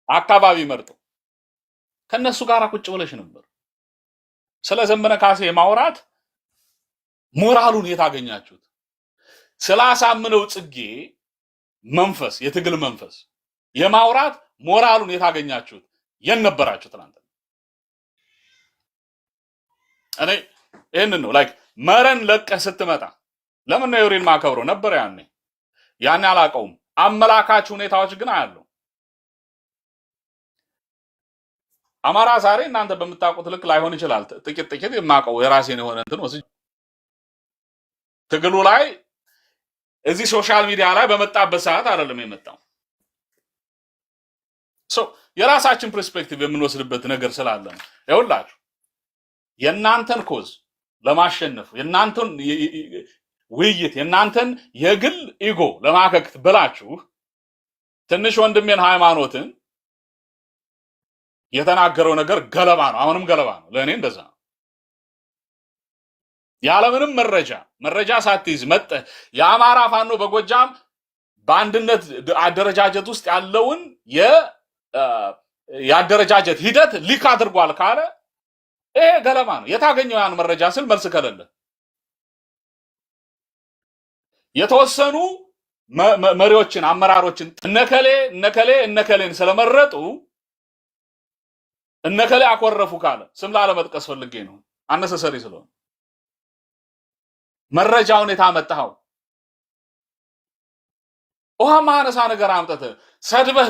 አካባቢ መርጦ ከነሱ ጋር ቁጭ ብለሽ ነበር ስለ ዘመነ ካሴ ማውራት ሞራሉን የታገኛችሁት ስላሳምነው ጽጌ መንፈስ የትግል መንፈስ የማውራት ሞራሉን የታገኛችሁት የነበራችሁ ትናንት እኔ ይሄንን ነው ላይክ መረን ለቀህ ስትመጣ ለምን ነው ዩሪን ማከብሮ ነበር ያኔ አላቀውም አመላካች ሁኔታዎች ግን አያለው አማራ ዛሬ እናንተ በመጣቁት ልክ ላይሆን ይችላል ጥቂት የማቀው የራሴን የሆነ እንትን ወስጅ ትግሉ ላይ እዚህ ሶሻል ሚዲያ ላይ በመጣበት ሰዓት አይደለም የመጣው የራሳችን ፐርስፔክቲቭ የምንወስድበት ነገር ስላለ ነው ይኸውላችሁ የናንተን ኮዝ ለማሸነፍ የናንተን ውይይት የናንተን የግል ኢጎ ለማከክት ብላችሁ ትንሽ ወንድሜን ሃይማኖትን የተናገረው ነገር ገለባ ነው አሁንም ገለባ ነው ለኔ እንደዛ ነው ያለምንም መረጃ ሳትይዝ መጣ የአማራ ፋኖ በጎጃም በአንድነት አደረጃጀት ውስጥ ያለውን የአደረጃጀት ሂደት ሊክ አድርጓል ካለ ይሄ ገለባ ነው የታገኘው ያን መረጃ ስል መልስ ከለለ የተወሰኑ መሪዎችን አመራሮችን እነከሌን ስለመረጡ እነከሌ አቆረፉ ካለ ስም ላለመጥቀስ ፈልጌ ነው አነሰሰሪ ስለሆነ መረጃውን የታመጣው ማነሳ ነገር አምጠተ ሰድበህ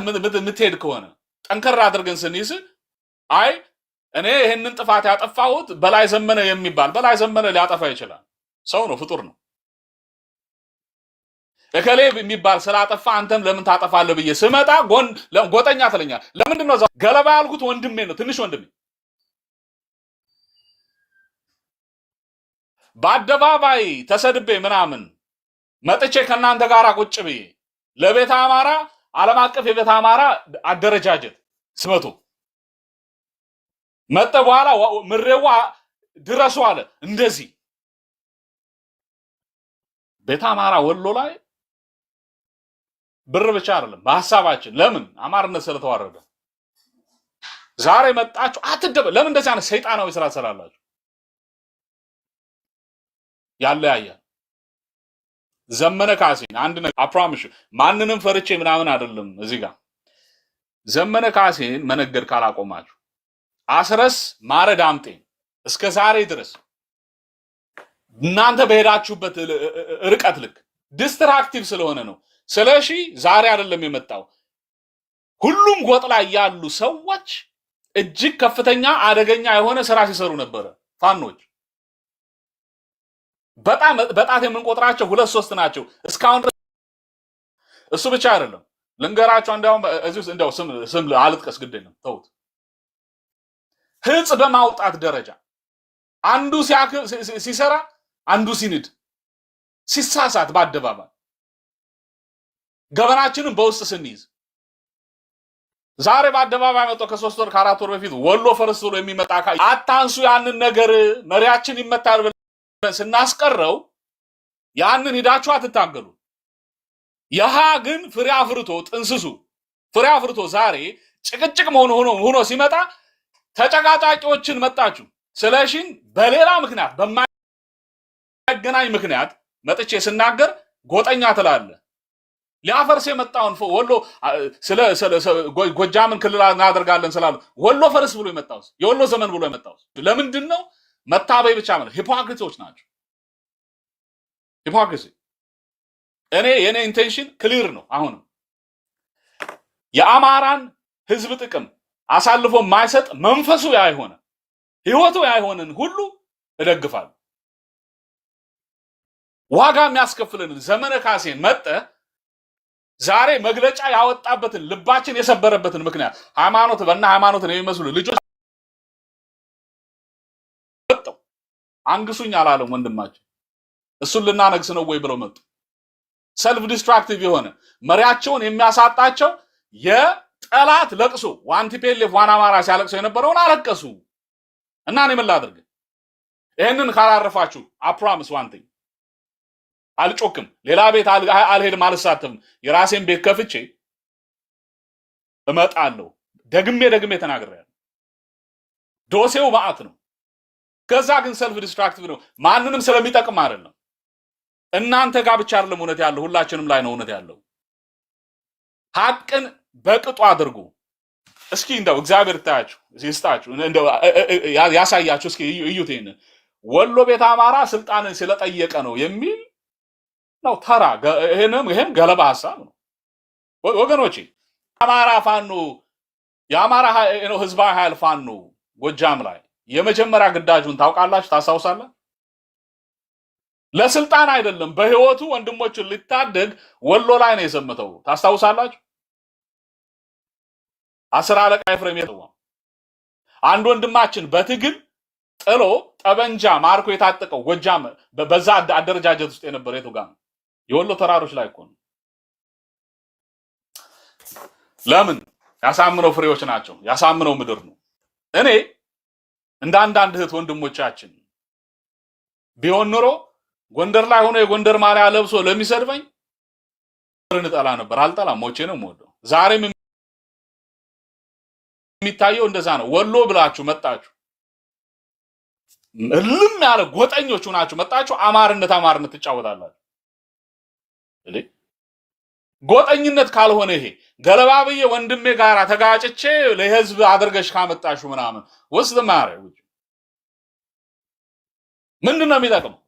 ምትሄድ ከሆነ ጠንከራ አድርገን ስንይዝ አይ እኔ ይሄንን ጥፋት ያጠፋሁት በላይ ዘመነ የሚባል በላይ ዘመነ ሊያጠፋ ይችላል ሰው ነው ፍጡር ነው እከሌ የሚባል ስላጠፋ አንተም ለምን ታጠፋለህ ብዬ ስመጣ ጎጠኛ ትለኛል ለምንድን ነው ገለባ ያልኩት ወንድሜ ነው ትንሽ ወንድሜ በአደባባይ ተሰድቤ ምናምን መጥቼ ከናንተ ጋራ ቁጭ ብዬ ለቤተ አማራ ዓለም አቀፍ የቤተ አማራ አደረጃጀት ስመቱ መጣ በኋላ ምሬዋ ድረሱ አለ እንደዚህ ቤተ አማራ ወሎ ላይ ብር ብቻ አይደለም በሐሳባችን ለምን አማርነት ስለተዋረደ ዛሬ መጣችሁ አትደበ ለምን እንደዚህ አይነት ሰይጣናዊ ስራ ሰራላችሁ ያለያያ ዘመነ ካሴን አንድ ነገር አፕሮሚስ ማንንም ፈርቼ ምናምን አይደለም እዚህ ጋር ዘመነ ካሴን መነገር ካላቆማችሁ አስረስ ማረዳምጤ እስከ ዛሬ ድረስ እናንተ በሄዳችሁበት ርቀት ልክ ዲስትራክቲቭ ስለሆነ ነው ስለሺ ዛሬ አይደለም የመጣው ሁሉም ጎጥ ላይ ያሉ ሰዎች እጅግ ከፍተኛ አደገኛ የሆነ ስራ ሲሰሩ ነበር ፋኖች በጣም የምንቆጥራቸው 2-3 ናቸው እስካሁን እሱ ብቻ አይደለም ልንገራቸው እንደው ስም አልጥቀስ ግዴለም ተውት ህጽ በማውጣት ደረጃ አንዱ ሲሰራ አንዱ ሲንድ ሲሳሳት በአደባባይ ገበናችንን በውስጥ ስንይዝ ዛሬ በአደባባይ መጥቶ ከ3 ወር ከ4 ወር በፊት ወሎ ፈርስ ብሎ የሚመጣ አታንሱ ያንን ነገር መሪያችን ይመታል ብለን ስናስቀረው ያንን ሂዳችሁ አትታገሉ ያሃ ግን ፍሬ አፍርቶ ጥንስሱ ፍሬ አፍርቶ ዛሬ ጭቅጭቅ ሆኖ ሲመጣ ተጨቃጫቂዎችን መጣችሁ ስለሽን በሌላ ምክንያት በማይገናኝ ምክንያት መጥቼ ስናገር ጎጠኛ ትላለ ሊያፈርስ የመጣውን ወሎ ስለ ጎጃምን ክልል እናደርጋለን ስላሉ ወሎ ፈርስ ብሎ የመጣው የወሎ ዘመን ብሎ የመጣው ለምንድን ነው መታበይ ብቻ ማለት ሂፖክሪቶች ናቸው ሂፖክሪሲ የኔ ኢንቴንሽን ክሊር ነው አሁንም የአማራን ህዝብ ጥቅም አሳልፎ ማይሰጥ መንፈሱ ያይሆነ ህይወቱ ያይሆነን ሁሉ እደግፋለሁ ዋጋ የሚያስከፍለን ዘመነ ካሴን መጣ ዛሬ መግለጫ ያወጣበትን ልባችን የሰበረበትን ምክንያት ሃይማኖት ነው የሚመስሉ ልጆች ወጣው አንግሱኝ አላለም ወንድማችን እሱን ልናነግስ ነው ወይ ብለው መጡ ሰልፍ ዲስትራክቲቭ የሆነ መሪያቸውን የሚያሳጣቸው የጠላት ለቅሶ ዋንቲፔሌፍ ዋና አማራ ሲያለቅሱ የነበረውን አለቀሱ እና እኔ ምን ላድርግ ይሄንን ካላረፋችሁ አፕሮሚስ ዋን ቲንግ አልጮክም ሌላ ቤት አልሄድም አልሳተፍም የራሴን ቤት ከፍቼ እመጣለሁ ደግሜ ተናግሬያለሁ። ዶሴው ማዕት ነው። ከዛ ግን ሰልፍ ዲስትራክቲቭ ነው። ማንንም ስለሚጠቅም አይደለም። እናንተ ጋር ብቻ አይደለም እውነት ያለው፣ ሁላችንም ላይ ነው እውነት ያለው። ሐቅን በቅጡ አድርጉ። እስኪ እንደው እግዚአብሔር ይስጣችሁ እንደው ያሳያችሁ። እስኪ እዩት። ይሄን ወሎ ቤተ አማራ ስልጣንን ስለጠየቀ ነው የሚል ነው ተራ። ይሄም ገለባ ሐሳብ ነው ወገኖቼ። አማራ ፋኖ የአማራ ህዝባዊ ኃይል ፋኖ ጎጃም ላይ የመጀመሪያ ግዳጁን ታውቃላችሁ፣ ታሳውሳለህ? ለስልጣን አይደለም፣ በህይወቱ ወንድሞችን ሊታደግ ወሎ ላይ ነው የዘመተው። ታስታውሳላችሁ? 10 አለቃ ኤፍሬም የተዋ አንድ ወንድማችን በትግል ጥሎ ጠበንጃ ማርኮ የታጠቀው ጎጃም በዛ አደረጃጀት ውስጥ የነበረ የቱ ጋር ነው? የወሎ ተራሮች ላይ እኮ ነው። ለምን? ያሳምነው ፍሬዎች ናቸው። ያሳምነው ምድር ነው። እኔ እንደ አንዳንድ እህት ወንድሞቻችን ቢሆን ኑሮ ጎንደር ላይ ሆኖ የጎንደር ማሊያ ለብሶ ለሚሰድበኝ እንጠላ ነበር። አልጠላም፣ ሞቼ ነው የምወደው። ዛሬም የሚታየው እንደዛ ነው። ወሎ ብላችሁ መጣችሁ፣ እልም ያለ ጎጠኞች ሆናችሁ መጣችሁ፣ አማርነት ትጫወታላችሁ። ጎጠኝነት ካልሆነ ይሄ ገለባብዬ ወንድሜ ጋራ ተጋጭቼ ለህዝብ አድርገሽ ካመጣሹ ምናምን ወስደ ማረ ምንድነው የሚጠቅመው?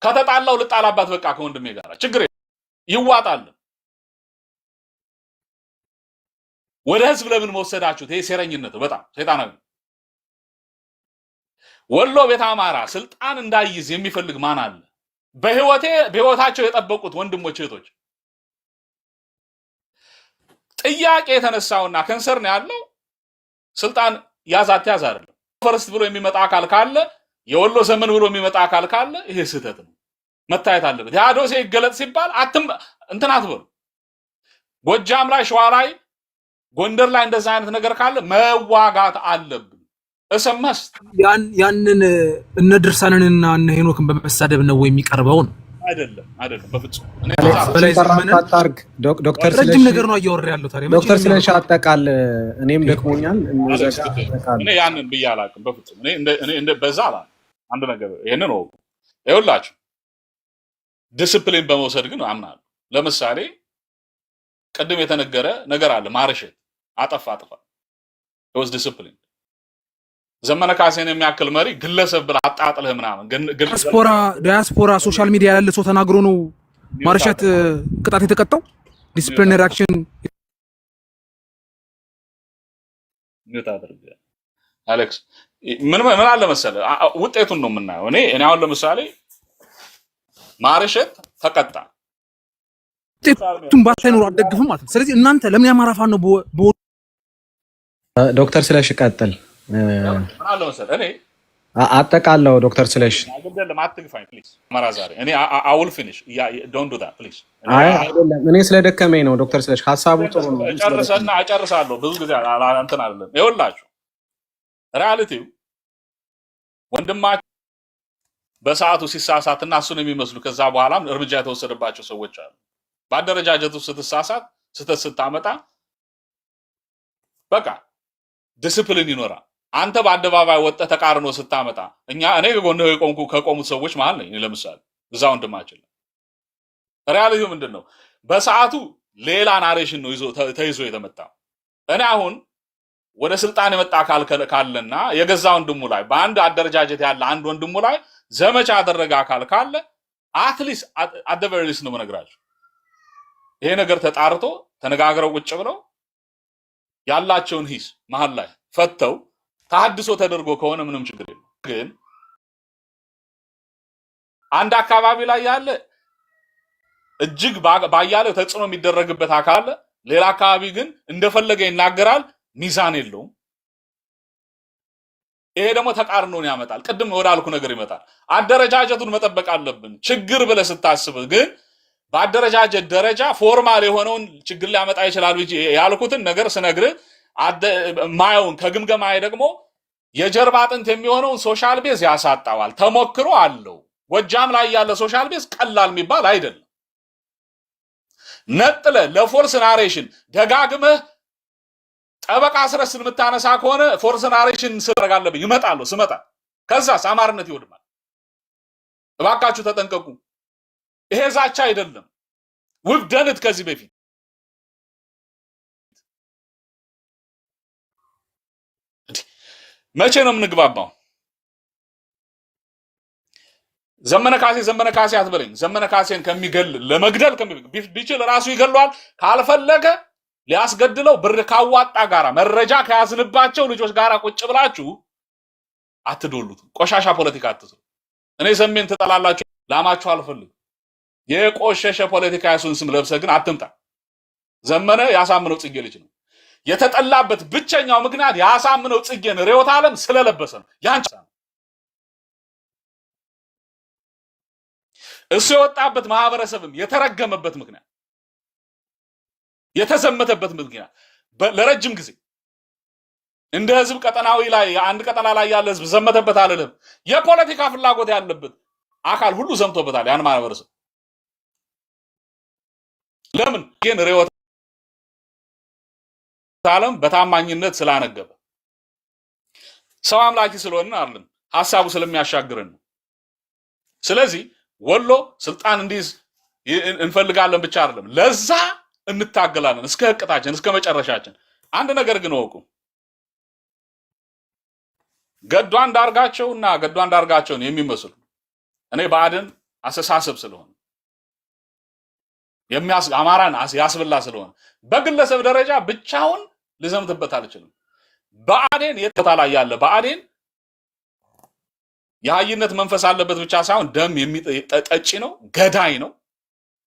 ከተጣላው ልጣላባት በቃ ከወንድሜ ጋራ ችግር ይዋጣል። ወደ ህዝብ ለምን መወሰዳችሁት? ይሄ ሴረኝነት በጣም ሰይጣናዊ። ወሎ ቤተ አማራ ስልጣን እንዳይዝ የሚፈልግ ማን አለ? በህይወታቸው የጠበቁት ወንድሞች እህቶች ጥያቄ የተነሳውና ከንሰርን ያለው ስልጣን ያዛት አይደለም። ፈርስት ብሎ የሚመጣ አካል ካለ የወሎ ዘመን ብሎ የሚመጣ አካል ካለ ይሄ ስህተት ነው፣ መታየት አለበት። ያዶሴ ይገለጥ ሲባል እንትን አትበሉ። ጎጃም ላይ፣ ሸዋ ላይ፣ ጎንደር ላይ እንደዛ አይነት ነገር ካለ መዋጋት አለብን። እሰማስ ያንን እነ ድርሳንንና እነ ሄኖክን በመሳደብ ነው የሚቀርበው ነው አይደለም በፍጹም። በላይ ዘመነ ዶክተር ስለሽ ረጅም ነገር ነው እያወራ ያለው ታዲያ ዶክተር ስለሽ አጠቃል እኔም ደክሞኛል። እኔ ያንን ብዬ አላውቅም በፍጹም። እኔ እንደ በዛ አላ አንድ ነገር ይሄንን ነው ይኸውላችሁ፣ ዲሲፕሊን በመውሰድ ግን አምናለሁ። ለምሳሌ ቅድም የተነገረ ነገር አለ። ማርሸት አጠፋ ወስ ዲሲፕሊን ዘመነ ካሴን የሚያክል መሪ ግለሰብ ብለህ አጣጥለህ ምናምን ዲያስፖራ ሶሻል ሚዲያ ያለ ሰው ተናግሮ ነው ማርሸት ቅጣት የተቀጣው። ዲሲፕሊነሪ አክሽን ይታደርጋል። አሌክስ ምን አለ መሰለህ ውጤቱን ነው የምናየው። እኔ አሁን ለምሳሌ ማርሸት ተቀጣ፣ ውጤቱን ባታይኖር አትደግፍም ማለት ነው። ስለዚህ እናንተ ለምን ያማራ ፋኖ ዶክተር ስለሽ ቀጥል አለ መሰለህ እኔ አጠቃለው ዶክተር ስለሽ አይደለም አትግፋኝ ፕሊዝ አማራ ዛሬ እኔ I will finish don't do that please አይደለም እኔ ስለደከመኝ ነው ዶክተር ስለሽ ሐሳቡ ጥሩ ነው እጨርሳለሁ ብዙ ጊዜ እንትን አይደለም ይኸውላችሁ ሪያሊቲው ወንድማችሁ በሰዓቱ ሲሳሳትና እሱን የሚመስሉ ከዛ በኋላም እርምጃ የተወሰደባቸው ሰዎች አሉ በአደረጃጀቱ ስትሳሳት ስታመጣ በቃ ዲሲፕሊን ይኖራል አንተ በአደባባይ ወጣ ተቃርኖ ስታመጣ እኔ ከጎንህ ከቆሙት ሰዎች መሃል ነኝ ለምሳሌ እዛ ወንድማችን ሪያሊቲው ምንድነው በሰዓቱ ሌላ ናሬሽን ነው ተይዞ የተመጣው እኔ አሁን ወደ ስልጣን የመጣ አካል ካለና የገዛ ወንድሙ ላይ በአንድ አደረጃጀት ያለ አንድ ወንድሙ ላይ ዘመቻ ያደረገ አካል ካለ አትሊስት አደቨርሊስ ነው መነግራችሁ ይሄ ነገር ተጣርቶ ተነጋግረው ቁጭ ብለው ያላቸውን ሂስ መሃል ላይ ፈተው ታድሶ ተደርጎ ከሆነ ምንም ችግር የለም ግን አንድ አካባቢ ላይ ያለ እጅግ ባያለው ተጽዕኖ የሚደረግበት አካል ሌላ አካባቢ ግን እንደፈለገ ይናገራል ሚዛን የለውም ይሄ ደግሞ ተቃርኖን ያመጣል ቅድም ወዳልኩ ነገር ይመጣል አደረጃጀቱን መጠበቅ አለብን ችግር ብለ ስታስብ ግን በአደረጃጀት ደረጃ ፎርማል የሆነውን ችግር ሊያመጣ ይችላል ያልኩትን ነገር ስነግር ማየውን ከግምገማዬ ደግሞ የጀርባ አጥንት የሚሆነውን ሶሻል ቤዝ ያሳጣዋል ተሞክሮ አለው ጎጃም ላይ ያለ ሶሻል ቤዝ ቀላል የሚባል አይደለም ነጥለ ለፎርስ ናሬሽን ደጋግመህ ጠበቃ አስረስን የምታነሳ ከሆነ ፎርስ ናሬሽን ስለረጋለብኝ ይመጣሉ ስመጣ ከዛስ አማርነት ይወድማል። እባካችሁ ተጠንቀቁ። ይሄ ዛቻ አይደለም። ውብደንት ከዚህ በፊት መቼ ነው የምንግባባው? ዘመነ ካሴ አትበለኝ። ዘመነ ካሴን ከሚገል ለመግደል ቢችል ራሱ ይገለዋል። ካልፈለገ ሊያስገድለው ብር ካዋጣ ጋራ መረጃ ከያዝንባቸው ልጆች ጋራ ቁጭ ብላችሁ አትዶሉት። ቆሻሻ ፖለቲካ አትስሩ። እኔ ዘሜን ትጠላላችሁ ላማችሁ አልፈልግም። የቆሸሸ ፖለቲካ ያሱን ስም ለብሰ ግን አትምጣ። ዘመነ ያሳምነው ጽጌ ልጅ ነው። የተጠላበት ብቸኛው ምክንያት ያሳምነው ጽጌን ርዕዮተ ዓለም ስለለበሰ ነው። ያንቺ እሱ የወጣበት ማህበረሰብም የተረገመበት ምክንያት የተዘመተበት ምክንያት ለረጅም ጊዜ እንደ ህዝብ ቀጠናዊ ላይ አንድ ቀጠና ላይ ያለ ህዝብ ዘመተበት አይደለም። የፖለቲካ ፍላጎት ያለበት አካል ሁሉ ዘምቶበታል ያን ማህበረሰብ። ለምን? ግን ርዕዮተ ዓለም በታማኝነት ስላነገበ ሰው አምላኪ ስለሆነ አይደለም፣ ሐሳቡ ስለሚያሻግረን ነው። ስለዚህ ወሎ ስልጣን እንዲዝ እንፈልጋለን ብቻ አይደለም፣ ለዛ እንታገላለን እስከ ህቅታችን እስከ መጨረሻችን። አንድ ነገር ግን ወቁ፣ ገዱ አንዳርጋቸውን የሚመስሉ እኔ ባዕድን አስተሳሰብ ስለሆነ አማራን ያስብላ ስለሆነ በግለሰብ ደረጃ ብቻውን ልዘምትበት አልችልም። ባዕዴን የት ላይ ያለ ባዕዴን የሃይነት መንፈስ አለበት ብቻ ሳይሆን ደም የሚጠጪ ነው፣ ገዳይ ነው።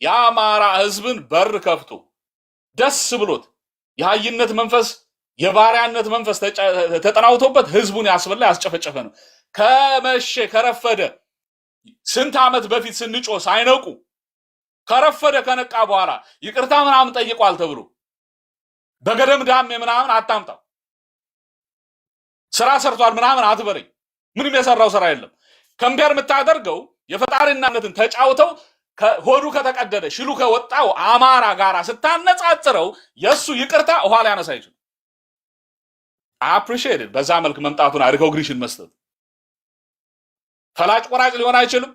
የአማራ ህዝብን በር ከፍቶ ደስ ብሎት የሃይነት መንፈስ የባሪያነት መንፈስ ተጠናውቶበት ህዝቡን ያስበላ ያስጨፈጨፈ ነው። ከመሸ ከረፈደ ስንት ዓመት በፊት ስንጮ ሳይነቁ ከረፈደ ከነቃ በኋላ ይቅርታ ምናምን ጠይቋል ተብሎ በገደም ዳም ምናምን አታምጣው። ስራ ሰርቷል ምናምን አትበረኝ። ምንም የሰራው ስራ የለም። ከምቢያር የምታደርገው የፈጣሪናነትን ተጫውተው ሆዱ ከተቀደደ ሽሉ ከወጣው አማራ ጋራ ስታነጻጽረው የሱ ይቅርታ ኋላ ያነሳ ይችላል። አፕሪሺየትድ በዛ መልክ መምጣቱን ሪኮግኒሽን መስጠት ፈላጭ ቆራጭ ሊሆን አይችልም።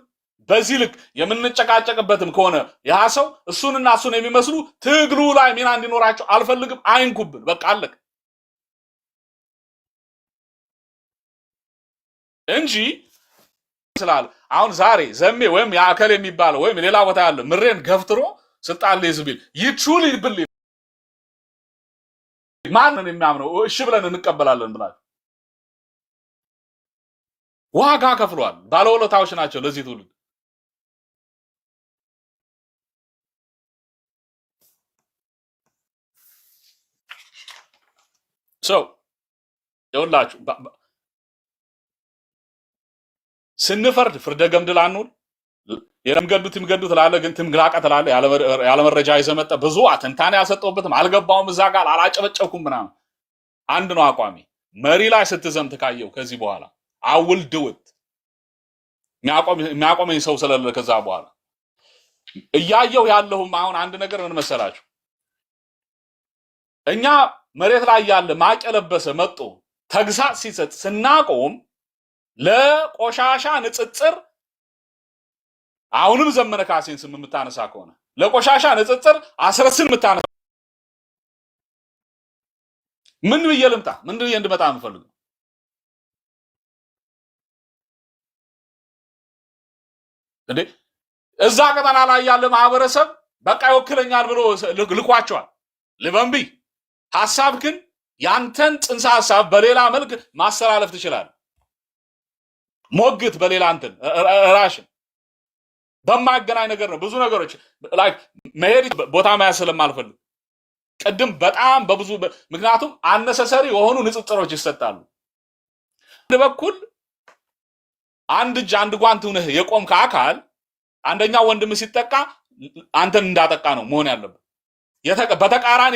በዚህ ልክ የምንጨቃጨቅበትም ከሆነ ያ ሰው እሱንና እሱን የሚመስሉ ትግሉ ላይ ሚና እንዲኖራቸው አልፈልግም። አይንኩብን፣ በቃ አለቅ እንጂ ስላል አሁን ዛሬ ዘሜ ወይም ያከለ የሚባለው ወይም ሌላ ቦታ ያለ ምሬን ገፍትሮ ስልጣን ላይ ዝብል ይቹል ይብል ማንን የሚያምነው እሺ ብለን እንቀበላለን ብላል ዋጋ ከፍሏል። ባለውለታዎች ናቸው ለዚህ ትውልድ። ይኸውላችሁ ስንፈርድ ፍርደ ገምድል አንውል። የሚገዱት ላለ ግን ትምግራቀት ላለ ያለ መረጃ ይዘመጣ ብዙ አተንታኔ ያሰጠውበትም አልገባውም እዛ ጋር አላጨበጨብኩም ምናምን። አንድ ነው አቋሚ። መሪ ላይ ስትዘምት ካየው ከዚህ በኋላ አውል ድውት የሚያቆመኝ ሰው ስለሌለ ከዛ በኋላ እያየው ያለሁም አሁን አንድ ነገር ምን መሰላችሁ፣ እኛ መሬት ላይ ያለ ማቀለበሰ መጥቶ ተግሳጽ ሲሰጥ ስናቆም ለቆሻሻ ንጽጽር አሁንም ዘመነ ካሴን ስም የምታነሳ ከሆነ ለቆሻሻ ንጽጽር አስረስን የምታነሳ ምን ብዬ ልምጣ? ምን ብዬ እንድመጣ የምፈልገው እንዴ? እዛ ቀጠና ላይ ያለ ማህበረሰብ በቃ ይወክለኛል ብሎ ልኳቸዋል። ልበንቢ ሐሳብ ግን ያንተን ጽንሰ ሐሳብ በሌላ መልክ ማስተላለፍ ትችላለህ። ሞግት በሌላ እንትን ራሽን በማገናኝ ነገር ነው። ብዙ ነገሮች ላይክ መሄድ ቦታ ማያ ስለማልፈልግ ቅድም በጣም በብዙ ምክንያቱም አነሰሰሪ የሆኑ ንጽጽሮች ይሰጣሉ። አንድ በኩል አንድ እጅ አንድ ጓንት ሆነህ የቆምክ አካል አንደኛው ወንድም ሲጠቃ አንተን እንዳጠቃ ነው መሆን ያለበት። በተቃራኒ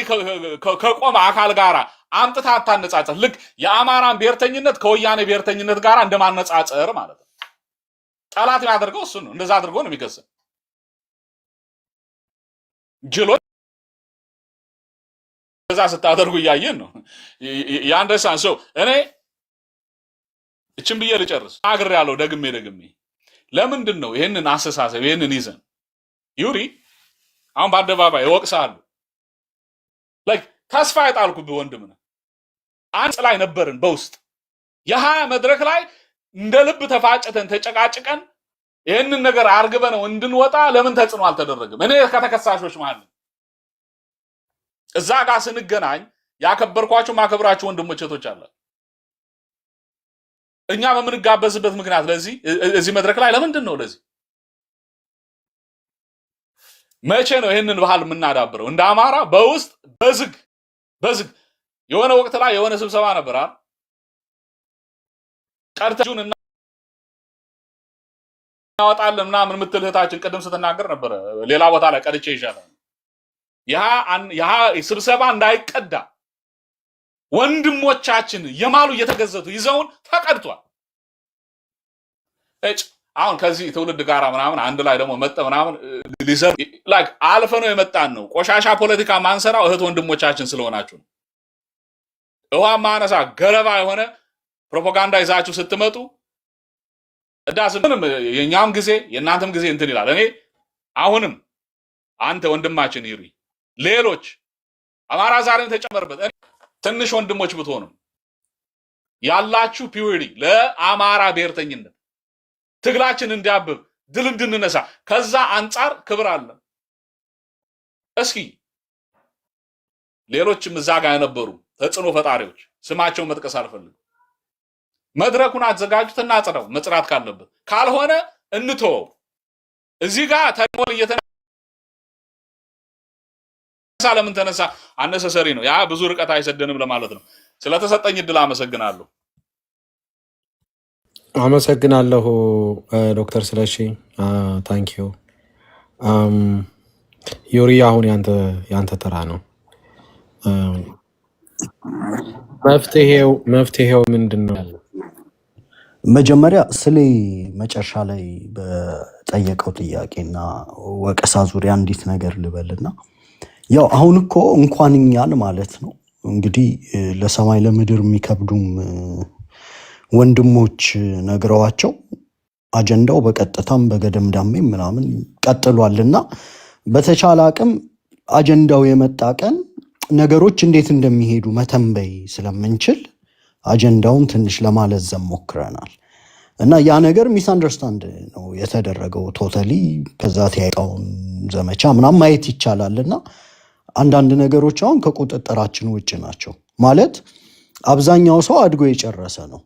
ከቆመ አካል ጋራ አምጥታ አታነጻጸር። ልክ የአማራን ብሔርተኝነት ከወያኔ ብሔርተኝነት ጋራ እንደማነጻጸር ማለት ነው። ጠላት ያደርገው እሱ ነው። እንደዛ አድርጎ ነው የሚከሰው። ጅሎች ከዛ ስታደርጉ ያያየን ነው ያንደሳን ሰው እኔ እቺን ብዬ ልጨርስ አግር ያለው ደግሜ ለምንድን ነው ይሄንን አሰሳሰብ ይሄንን ይዘን ዩሪ አሁን በአደባባይ ይወቅሳሉ ላይክ ተስፋ ይጣልኩብህ ወንድም ነህ አንጽ ላይ ነበርን በውስጥ የ20 መድረክ ላይ እንደ ልብ ተፋጨተን ተጨቃጭቀን ይሄንን ነገር አርግበነው እንድንወጣ ለምን ተጽኖ አልተደረገም እኔ ከተከሳሾች ማለት እዛ ጋር ስንገናኝ ያከበርኳችሁ ማከብራችሁ ወንድሞች እህቶች አለ እኛ በምንጋበዝበት ምክንያት ለዚህ እዚህ መድረክ ላይ ለምንድን ነው ለዚህ መቼ ነው ይሄንን ባህል የምናዳብረው እንደ አማራ በውስጥ በዝግ የሆነ ወቅት ላይ የሆነ ስብሰባ ነበር አይደል ቀርተጁን እናወጣለን ምናምን ምትልህታችን ቀደም ስትናገር ነበር ሌላ ቦታ ላይ ቀርጬ ይሻላል ያ ስብሰባ እንዳይቀዳ ወንድሞቻችን የማሉ እየተገዘቱ ይዘውን ተቀድቷል አሁን ከዚህ ትውልድ ጋራ ምናምን አንድ ላይ ደግሞ መጣ ምናምን ሊሰር ላይክ አልፈ ነው የመጣን ነው ቆሻሻ ፖለቲካ ማንሰራው እህት ወንድሞቻችን ስለሆናችሁ እዋ ማነሳ ገለባ የሆነ ፕሮፓጋንዳ ይዛችሁ ስትመጡ እዳስንም የኛም ጊዜ የናንተም ጊዜ እንትን ይላል እኔ አሁንም አንተ ወንድማችን ይሪ ሌሎች አማራ ዛሬን ተጨመርበት ትንሽ ወንድሞች ብትሆኑ ያላችሁ ፒዩሪቲ ለአማራ ብሔርተኝነት ትግላችን እንዲያብብ ድል እንድንነሳ ከዛ አንፃር ክብር አለ እስኪ ሌሎችም እዛ ጋር የነበሩ ተጽኖ ፈጣሪዎች ስማቸውን መጥቀስ አልፈልግም መድረኩን አዘጋጁትና አጽዳው መጽራት ካለበት ካልሆነ እንተወው እዚህ ጋር ተሞል ለምን ተነሳ አነሰሰሪ ነው ያ ብዙ ርቀት አይሰደንም ለማለት ነው ስለተሰጠኝ እድል አመሰግናለሁ ዶክተር ስለሺ ታንክ ዩ ዩሪ አሁን ያንተ ተራ ነው መፍትሄው ምንድነው መጀመሪያ ስለ መጨረሻ ላይ በጠየቀው ጥያቄና ወቀሳ ዙሪያ እንዴት ነገር ልበልና ያው አሁን እኮ እንኳን እኛን ማለት ነው እንግዲህ ለሰማይ ለምድር የሚከብዱም ወንድሞች ነግረዋቸው አጀንዳው በቀጥታም በገደምዳሜም ምናምን ቀጥሏልና በተቻለ አቅም አጀንዳው የመጣ ቀን ነገሮች እንዴት እንደሚሄዱ መተንበይ ስለምንችል አጀንዳውን ትንሽ ለማለዘም ሞክረናል እና ያ ነገር ሚስ አንደርስታንድ ነው የተደረገው ቶታሊ ከዛ ተያይጣውን ዘመቻ ምናምን ማየት ይቻላልና አንዳንድ ነገሮች አሁን ከቁጥጥራችን ውጭ ናቸው ማለት አብዛኛው ሰው አድጎ የጨረሰ ነው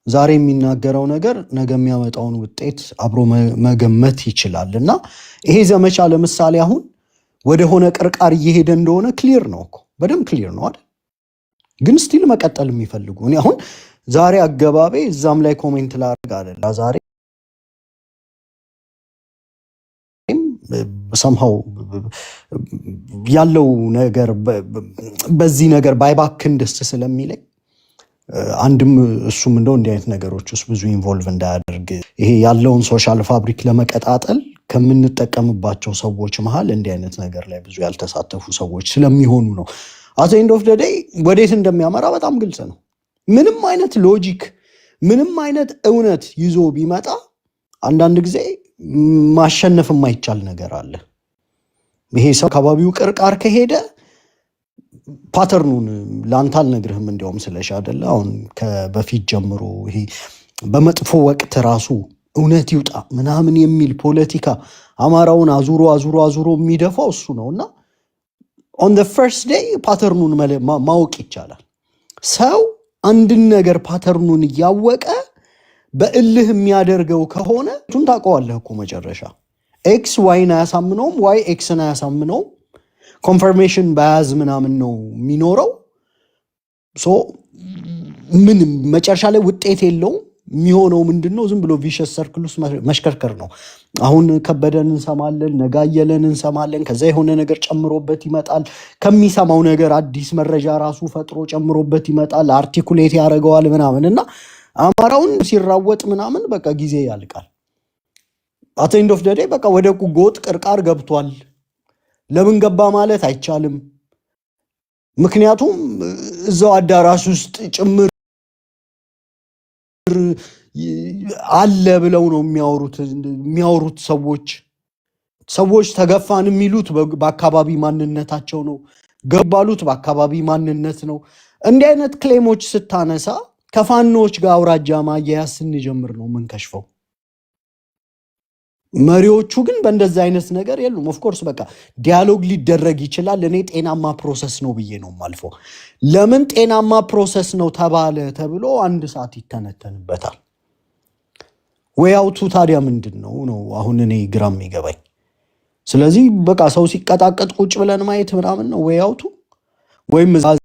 ዛሬ የሚናገረው ነገር ነገ የሚያመጣውን ውጤት አብሮ መገመት ይችላልና ይሄ ዘመቻ ለምሳሌ አሁን ወደ ሆነ ቅርቃር እየሄደ እንደሆነ ክሊር ነው እኮ በደንብ ክሊር ነው አይደል ግን ስቲል መቀጠል የሚፈልጉ እኔ አሁን ዛሬ አገባቤ እዛም ላይ ኮሜንት ላደርግ አይደል ዛሬ somehow ያለው ነገር በዚህ ነገር ባይባክን ደስ ስለሚለኝ አንድም እሱም እንደው እንዲህ አይነት ነገሮች ውስጥ ብዙ ኢንቮልቭ እንዳያደርግ ይሄ ያለውን ሶሻል ፋብሪክ ለመቀጣጠል ከምንጠቀምባቸው ሰዎች መሃል እንዲህ አይነት ነገር ላይ ብዙ ያልተሳተፉ ሰዎች ስለሚሆኑ ነው at the end of the day ወዴት እንደሚያመራ በጣም ግልጽ ነው ምንም አይነት ሎጂክ ምንም አይነት እውነት ይዞ ቢመጣ አንዳንድ ጊዜ ማሸነፍ የማይቻል ነገር አለ ይሄ ሰው ከባቢው ቅርቃር ከሄደ ፓተርኑን ላንታል ነግርህም እንደውም ስለሽ አይደለ አሁን ከበፊት ጀምሮ ይሄ በመጥፎ ወቅት ራሱ እውነት ይውጣ ምናምን የሚል ፖለቲካ አማራውን አዙሮ የሚደፋው እሱ ነውና on the first day ፓተርኑን ማወቅ ይቻላል ሰው አንድን ነገር ፓተርኑን ያወቀ በእልህ የሚያደርገው ከሆነ ቱን ታውቀዋለህ እኮ መጨረሻ ኤክስ ዋይን አያሳምነውም ዋይ ኤክስን አያሳምነውም ኮንፈርሜሽን ባያዝ ምናምን ነው የሚኖረው ሶ ምን መጨረሻ ላይ ውጤት የለውም የሚሆነው ምንድነው ዝም ብሎ ቪሸስ ሰርክል ውስጥ መሽከርከር ነው አሁን ከበደን እንሰማለን ነጋየለን እንሰማለን ከዛ የሆነ ነገር ጨምሮበት ይመጣል ከሚሰማው ነገር አዲስ መረጃ ራሱ ፈጥሮ ጨምሮበት ይመጣል አርቲኩሌት ያደርገዋል ምናምንና አማራውን ሲራወጥ ምናምን በቃ ጊዜ ያልቃል at the end of the day በቃ ወደ ጎጥ ቅርቃር ገብቷል ለምን ገባ ማለት አይቻልም ምክንያቱም እዛው አዳራሽ ውስጥ ጭምር አለ ብለው ነው የሚያወሩት ሰዎች ተገፋን የሚሉት በአካባቢ ማንነታቸው ነው፣ ገባሉት በአካባቢ ማንነት ነው። እንዲህ አይነት ክሌሞች ስታነሳ ከፋኖች ጋር አውራጃ ማያያዝ ስንጀምር ነው የምንከሽፈው። መሪዎቹ ግን በእንደዛ አይነት ነገር የሉም። ኦፍ ኮርስ በቃ ዲያሎግ ሊደረግ ይችላል። እኔ ጤናማ ፕሮሰስ ነው ብዬ ነው የማልፈው። ለምን ጤናማ ፕሮሰስ ነው ተባለ ተብሎ 1 ሰዓት ይተነተንበታል። ወይ አውቱ ታዲያ ምንድን ነው አሁን እኔ ግራም ይገባኝ። ስለዚህ በቃ ሰው ሲቀጣቀጥ ቁጭ ብለን ማየት ምናምን ነው ወይ አውቱ ወይም